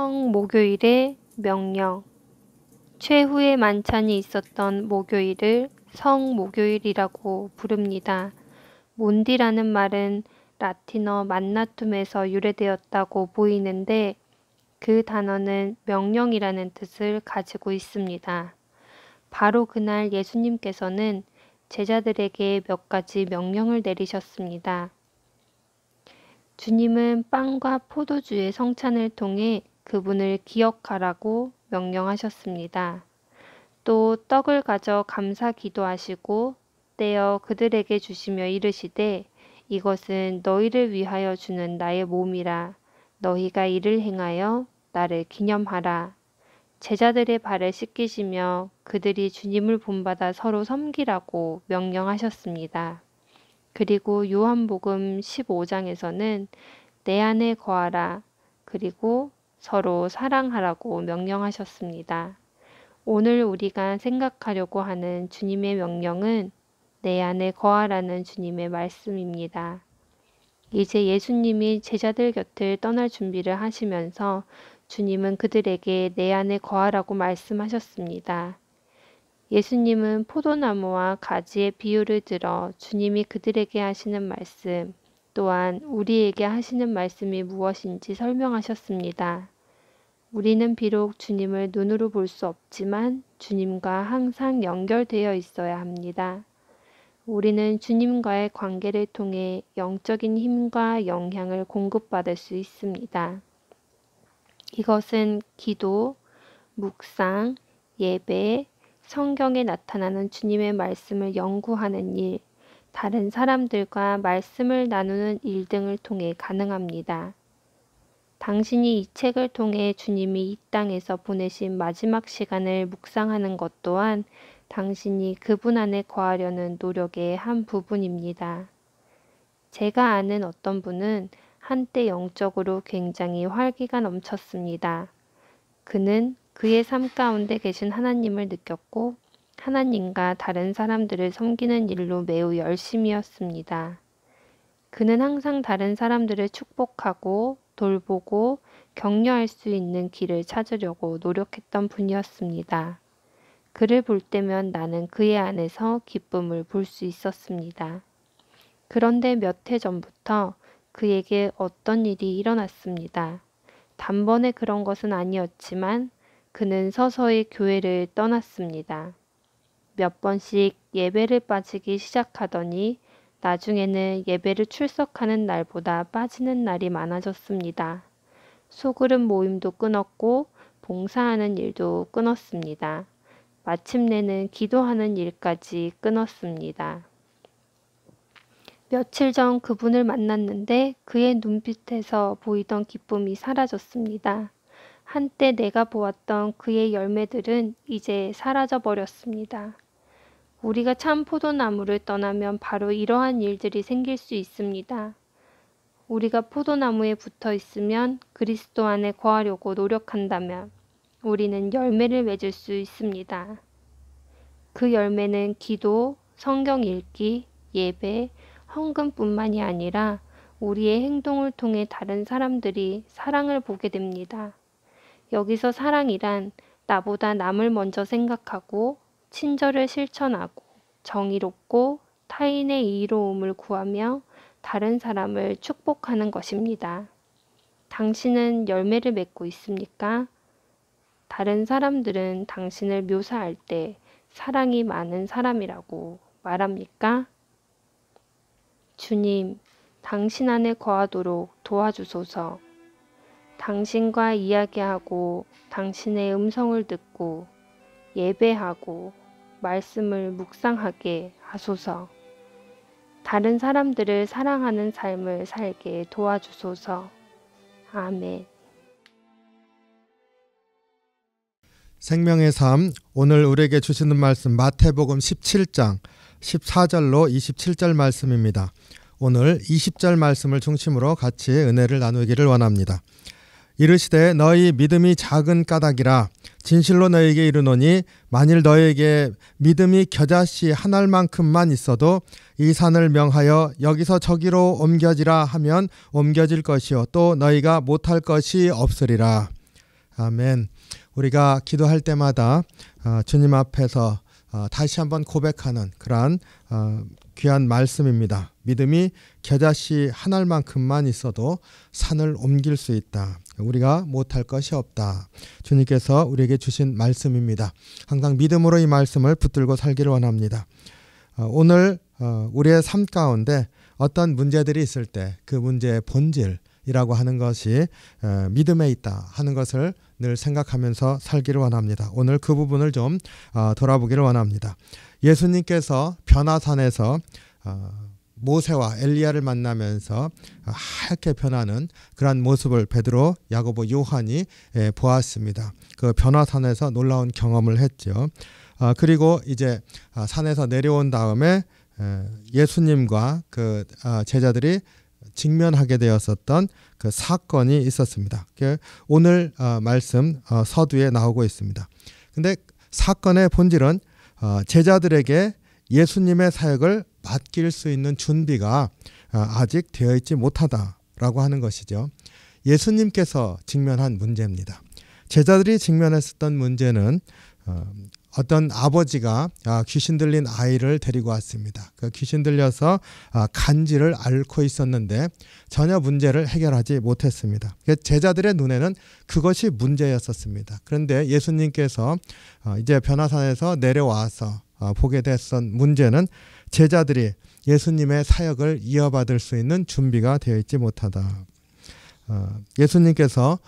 성목요일의 명령. 최후의 만찬이 있었던 목요일을 성목요일이라고 부릅니다. 몬디라는 말은 라틴어 만나툼에서 유래되었다고 보이는데 그 단어는 명령이라는 뜻을 가지고 있습니다. 바로 그날 예수님께서는 제자들에게 몇 가지 명령을 내리셨습니다. 주님은 빵과 포도주의 성찬을 통해 그분을 기억하라고 명령하셨습니다. 또 떡을 가져 감사 기도하시고 떼어 그들에게 주시며 이르시되 이것은 너희를 위하여 주는 나의 몸이라 너희가 이를 행하여 나를 기념하라. 제자들의 발을 씻기시며 그들이 주님을 본받아 서로 섬기라고 명령하셨습니다. 그리고 요한복음 15장에서는 내 안에 거하라. 그리고 서로 사랑하라고 명령하셨습니다. 오늘 우리가 생각하려고 하는 주님의 명령은 내 안에 거하라는 주님의 말씀입니다. 이제 예수님이 제자들 곁을 떠날 준비를 하시면서 주님은 그들에게 내 안에 거하라고 말씀하셨습니다. 예수님은 포도나무와 가지의 비유를 들어 주님이 그들에게 하시는 말씀, 또한 우리에게 하시는 말씀이 무엇인지 설명하셨습니다. 우리는 비록 주님을 눈으로 볼 수 없지만 주님과 항상 연결되어 있어야 합니다. 우리는 주님과의 관계를 통해 영적인 힘과 영향을 공급받을 수 있습니다. 이것은 기도, 묵상, 예배, 성경에 나타나는 주님의 말씀을 연구하는 일, 다른 사람들과 말씀을 나누는 일 등을 통해 가능합니다. 당신이 이 책을 통해 주님이 이 땅에서 보내신 마지막 시간을 묵상하는 것 또한 당신이 그분 안에 거하려는 노력의 한 부분입니다. 제가 아는 어떤 분은 한때 영적으로 굉장히 활기가 넘쳤습니다. 그는 그의 삶 가운데 계신 하나님을 느꼈고 하나님과 다른 사람들을 섬기는 일로 매우 열심이었습니다. 그는 항상 다른 사람들을 축복하고 돌보고 격려할 수 있는 길을 찾으려고 노력했던 분이었습니다. 그를 볼 때면 나는 그의 안에서 기쁨을 볼 수 있었습니다. 그런데 몇 해 전부터 그에게 어떤 일이 일어났습니다. 단번에 그런 것은 아니었지만 그는 서서히 교회를 떠났습니다. 몇 번씩 예배를 빠지기 시작하더니 나중에는 예배를 출석하는 날보다 빠지는 날이 많아졌습니다. 소그룹 모임도 끊었고 봉사하는 일도 끊었습니다. 마침내는 기도하는 일까지 끊었습니다. 며칠 전 그분을 만났는데 그의 눈빛에서 보이던 기쁨이 사라졌습니다. 한때 내가 보았던 그의 열매들은 이제 사라져 버렸습니다. 우리가 참 포도나무를 떠나면 바로 이러한 일들이 생길 수 있습니다. 우리가 포도나무에 붙어 있으면 그리스도 안에 거하려고 노력한다면 우리는 열매를 맺을 수 있습니다. 그 열매는 기도, 성경 읽기, 예배, 헌금뿐만이 아니라 우리의 행동을 통해 다른 사람들이 사랑을 보게 됩니다. 여기서 사랑이란 나보다 남을 먼저 생각하고 친절을 실천하고 정의롭고 타인의 이로움을 구하며 다른 사람을 축복하는 것입니다. 당신은 열매를 맺고 있습니까? 다른 사람들은 당신을 묘사할 때 사랑이 많은 사람이라고 말합니까? 주님, 당신 안에 거하도록 도와주소서. 당신과 이야기하고 당신의 음성을 듣고 예배하고 말씀을 묵상하게 하소서. 다른 사람들을 사랑하는 삶을 살게 도와주소서. 아멘. 생명의 삶, 오늘 우리에게 주시는 말씀 마태복음 17장 14절로 27절 말씀입니다. 오늘 20절 말씀을 중심으로 같이 은혜를 나누기를 원합니다. 이르시되 너희 믿음이 작은 까닭이라 진실로 너희에게 이르노니 만일 너희에게 믿음이 겨자씨 한 알만큼만 있어도 이 산을 명하여 여기서 저기로 옮겨지라 하면 옮겨질 것이요 또 너희가 못할 것이 없으리라. 아멘. 우리가 기도할 때마다 주님 앞에서 다시 한번 고백하는 그러한 귀한 말씀입니다. 믿음이 겨자씨 한 알만큼만 있어도 산을 옮길 수 있다. 우리가 못할 것이 없다. 주님께서 우리에게 주신 말씀입니다. 항상 믿음으로 이 말씀을 붙들고 살기를 원합니다. 오늘 우리의 삶 가운데 어떤 문제들이 있을 때 그 문제의 본질이라고 하는 것이 믿음에 있다 하는 것을 늘 생각하면서 살기를 원합니다. 오늘 그 부분을 좀 돌아보기를 원합니다. 예수님께서 변화산에서 모세와 엘리야를 만나면서 하얗게 변하는 그러한 모습을 베드로, 야고보, 요한이 보았습니다. 그 변화산에서 놀라운 경험을 했죠. 그리고 이제 산에서 내려온 다음에 예수님과 그 제자들이 직면하게 되었었던 그 사건이 있었습니다. 오늘 말씀 서두에 나오고 있습니다. 근데 사건의 본질은 제자들에게 예수님의 사역을 맡길 수 있는 준비가 아직 되어 있지 못하다라고 하는 것이죠. 예수님께서 직면한 문제입니다. 제자들이 직면했었던 문제는 어떤 아버지가 귀신 들린 아이를 데리고 왔습니다. 그 귀신 들려서 간질을 앓고 있었는데 전혀 문제를 해결하지 못했습니다. 제자들의 눈에는 그것이 문제였었습니다. 그런데 예수님께서 이제 변화산에서 내려와서 보게 됐던 문제는 제자들이 예수님의 사역을 이어받을 수 있는 준비가 되어 있지 못하다. 예수님께서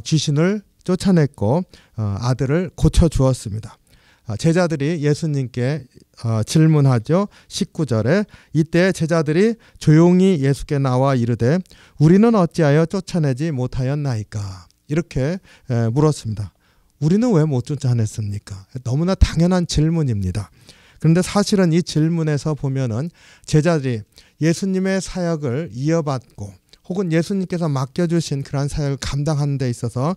귀신을 쫓아냈고 아들을 고쳐주었습니다. 제자들이 예수님께 질문하죠. 19절에 이때 제자들이 조용히 예수께 나와 이르되 우리는 어찌하여 쫓아내지 못하였나이까? 이렇게 물었습니다. 우리는 왜 못 쫓아냈습니까? 너무나 당연한 질문입니다. 그런데 사실은 이 질문에서 보면은 제자들이 예수님의 사역을 이어받고 혹은 예수님께서 맡겨주신 그러한 사역을 감당하는 데 있어서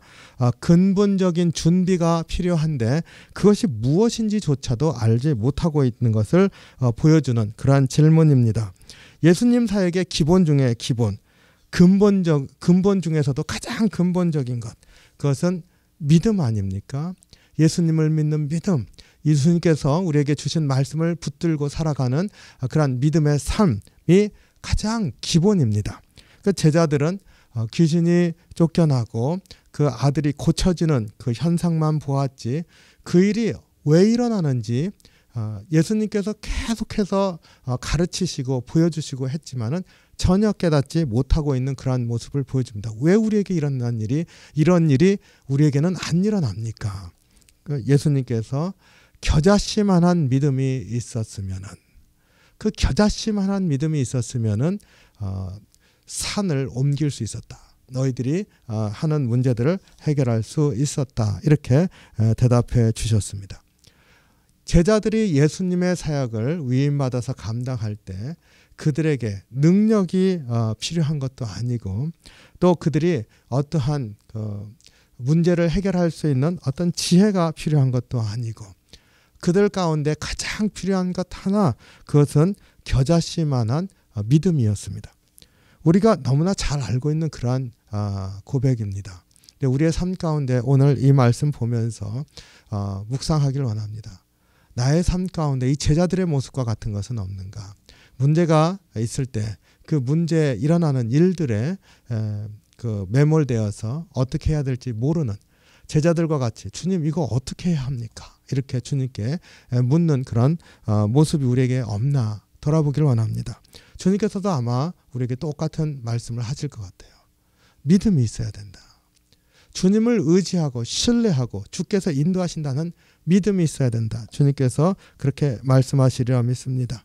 근본적인 준비가 필요한데 그것이 무엇인지조차도 알지 못하고 있는 것을 보여주는 그러한 질문입니다. 예수님 사역의 기본 중에 기본, 근본 중에서도 가장 근본적인 것, 그것은 믿음 아닙니까? 예수님을 믿는 믿음, 예수님께서 우리에게 주신 말씀을 붙들고 살아가는 그러한 믿음의 삶이 가장 기본입니다. 그 제자들은 귀신이 쫓겨나고 그 아들이 고쳐지는 그 현상만 보았지 그 일이 왜 일어나는지 예수님께서 계속해서 가르치시고 보여주시고 했지만은 전혀 깨닫지 못하고 있는 그러한 모습을 보여줍니다. 왜 우리에게 이런 일이 우리에게는 안 일어납니까? 예수님께서 겨자씨만한 믿음이 있었으면은 그 겨자씨만한 믿음이 있었으면은 산을 옮길 수 있었다. 너희들이 하는 문제들을 해결할 수 있었다. 이렇게 대답해 주셨습니다. 제자들이 예수님의 사역을 위임받아서 감당할 때 그들에게 능력이 필요한 것도 아니고 또 그들이 어떠한 문제를 해결할 수 있는 어떤 지혜가 필요한 것도 아니고 그들 가운데 가장 필요한 것 하나, 그것은 겨자씨만한 믿음이었습니다. 우리가 너무나 잘 알고 있는 그러한 고백입니다. 우리의 삶 가운데 오늘 이 말씀 보면서 묵상하기를 원합니다. 나의 삶 가운데 이 제자들의 모습과 같은 것은 없는가? 문제가 있을 때 그 문제에 일어나는 일들에 매몰되어서 어떻게 해야 될지 모르는 제자들과 같이 주님 이거 어떻게 해야 합니까? 이렇게 주님께 묻는 그런 모습이 우리에게 없나 돌아보기를 원합니다. 주님께서도 아마 우리에게 똑같은 말씀을 하실 것 같아요. 믿음이 있어야 된다. 주님을 의지하고 신뢰하고 주께서 인도하신다는 믿음이 있어야 된다. 주님께서 그렇게 말씀하시리라 믿습니다.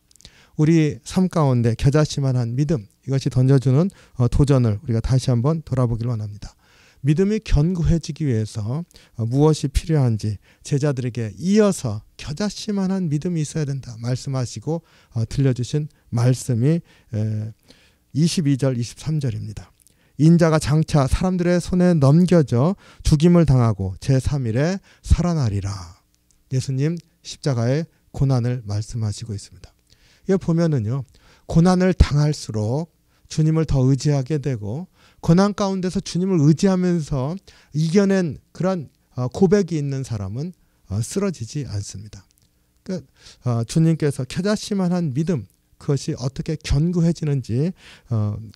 우리 삶 가운데 겨자씨만한 믿음, 이것이 던져주는 도전을 우리가 다시 한번 돌아보기를 원합니다. 믿음이 견고해지기 위해서 무엇이 필요한지 제자들에게 이어서 겨자씨만한 믿음이 있어야 된다 말씀하시고 들려주신 말씀이 22절 23절입니다. 인자가 장차 사람들의 손에 넘겨져 죽임을 당하고 제3일에 살아나리라. 예수님 십자가의 고난을 말씀하시고 있습니다. 이거 보면은요, 고난을 당할수록 주님을 더 의지하게 되고 고난 가운데서 주님을 의지하면서 이겨낸 그런 고백이 있는 사람은 쓰러지지 않습니다. 그러니까 주님께서 겨자씨만한 믿음, 그것이 어떻게 견고해지는지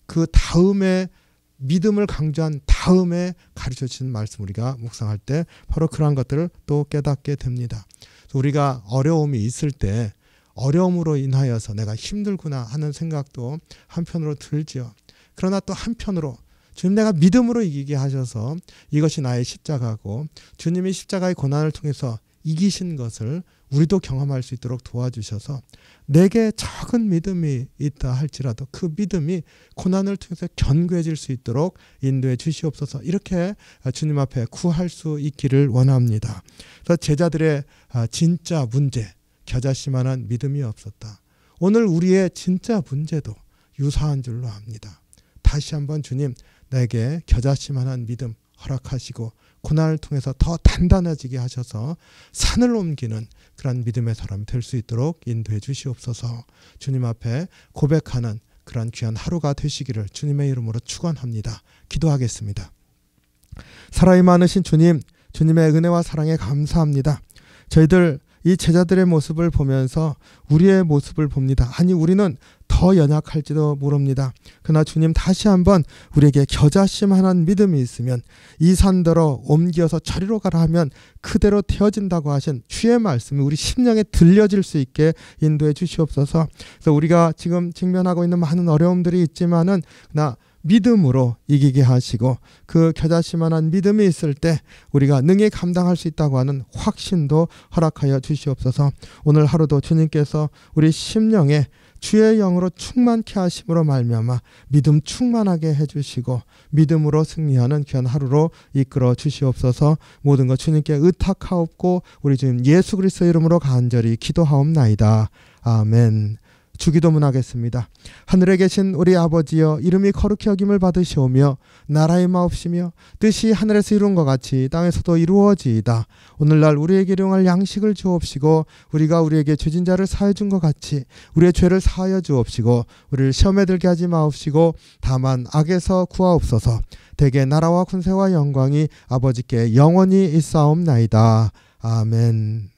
그 다음에 믿음을 강조한 다음에 가르쳐 주신 말씀 우리가 묵상할 때 바로 그러한 것들을 또 깨닫게 됩니다. 우리가 어려움이 있을 때 어려움으로 인하여서 내가 힘들구나 하는 생각도 한편으로 들지요. 그러나 또 한편으로 주님 내가 믿음으로 이기게 하셔서 이것이 나의 십자가고 주님이 십자가의 고난을 통해서 이기신 것을 우리도 경험할 수 있도록 도와주셔서 내게 작은 믿음이 있다 할지라도 그 믿음이 고난을 통해서 견고해질 수 있도록 인도해 주시옵소서. 이렇게 주님 앞에 구할 수 있기를 원합니다. 그래서 제자들의 진짜 문제, 겨자씨만한 믿음이 없었다. 오늘 우리의 진짜 문제도 유사한 줄로 압니다. 다시 한번 주님 내게 겨자씨만한 믿음 허락하시고 고난을 통해서 더 단단해지게 하셔서 산을 옮기는 그런 믿음의 사람이 될 수 있도록 인도해 주시옵소서. 주님 앞에 고백하는 그런 귀한 하루가 되시기를 주님의 이름으로 축원합니다. 기도하겠습니다. 사랑이 많으신 주님, 주님의 은혜와 사랑에 감사합니다. 저희들 이 제자들의 모습을 보면서 우리의 모습을 봅니다. 아니 우리는 더 연약할지도 모릅니다. 그러나 주님 다시 한번 우리에게 겨자씨만한 믿음이 있으면 이 산더러 옮겨서 저리로 가라 하면 그대로 되어진다고 하신 주의 말씀이 우리 심령에 들려질 수 있게 인도해 주시옵소서. 그래서 우리가 지금 직면하고 있는 많은 어려움들이 있지만은 나 믿음으로 이기게 하시고 그 겨자씨만한 믿음이 있을 때 우리가 능히 감당할 수 있다고 하는 확신도 허락하여 주시옵소서. 오늘 하루도 주님께서 우리 심령에 주의 영으로 충만케 하심으로 말미암아 믿음 충만하게 해주시고 믿음으로 승리하는 귀한 하루로 이끌어 주시옵소서. 모든 것 주님께 의탁하옵고 우리 주님 예수 그리스도의 이름으로 간절히 기도하옵나이다. 아멘. 주기도문 하겠습니다. 하늘에 계신 우리 아버지여, 이름이 거룩히 여김을 받으시오며 나라의 마옵시며 뜻이 하늘에서 이룬 것 같이 땅에서도 이루어지이다. 오늘날 우리에게 일용할 양식을 주옵시고 우리가 우리에게 죄진 자를 사하여 준 것 같이 우리의 죄를 사하여 주옵시고 우리를 시험에 들게 하지 마옵시고 다만 악에서 구하옵소서. 대개 나라와 군세와 영광이 아버지께 영원히 있사옵나이다. 아멘.